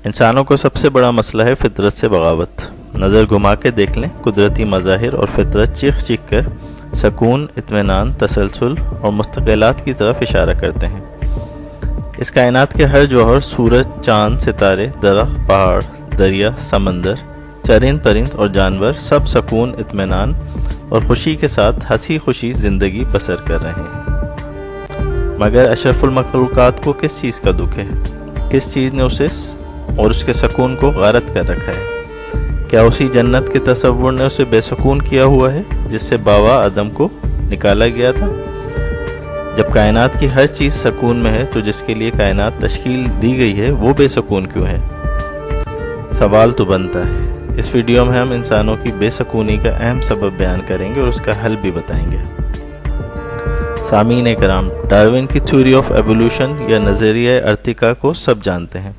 انسانوں کو سب سے بڑا مسئلہ ہے فطرت سے بغاوت۔ نظر گھما کے دیکھ لیں، قدرتی مظاہر اور فطرت چیخ چیخ کر سکون، اطمینان، تسلسل اور مستقلات کی طرف اشارہ کرتے ہیں۔ اس کائنات کے ہر جوہر، سورج، چاند، ستارے، درخت، پہاڑ، دریا، سمندر، چرند پرند اور جانور سب سکون، اطمینان اور خوشی کے ساتھ ہنسی خوشی زندگی بسر کر رہے ہیں۔ مگر اشرف المخلوقات کو کس چیز کا دکھ ہے؟ کس چیز نے اسے اور اس کے سکون کو غارت کر رکھا ہے؟ کیا اسی جنت کے تصور نے اسے بے سکون کیا ہوا ہے جس سے باوا آدم کو نکالا گیا تھا؟ جب کائنات کی ہر چیز سکون میں ہے تو جس کے لیے کائنات تشکیل دی گئی ہے وہ بے سکون کیوں ہے؟ سوال تو بنتا ہے۔ اس ویڈیو میں ہم انسانوں کی بے سکونی کا اہم سبب بیان کریں گے اور اس کا حل بھی بتائیں گے۔ سامعین کرام، ڈارون کی تھیوری آف ایوولوشن یا نظریہ ارتقاء کو سب جانتے ہیں۔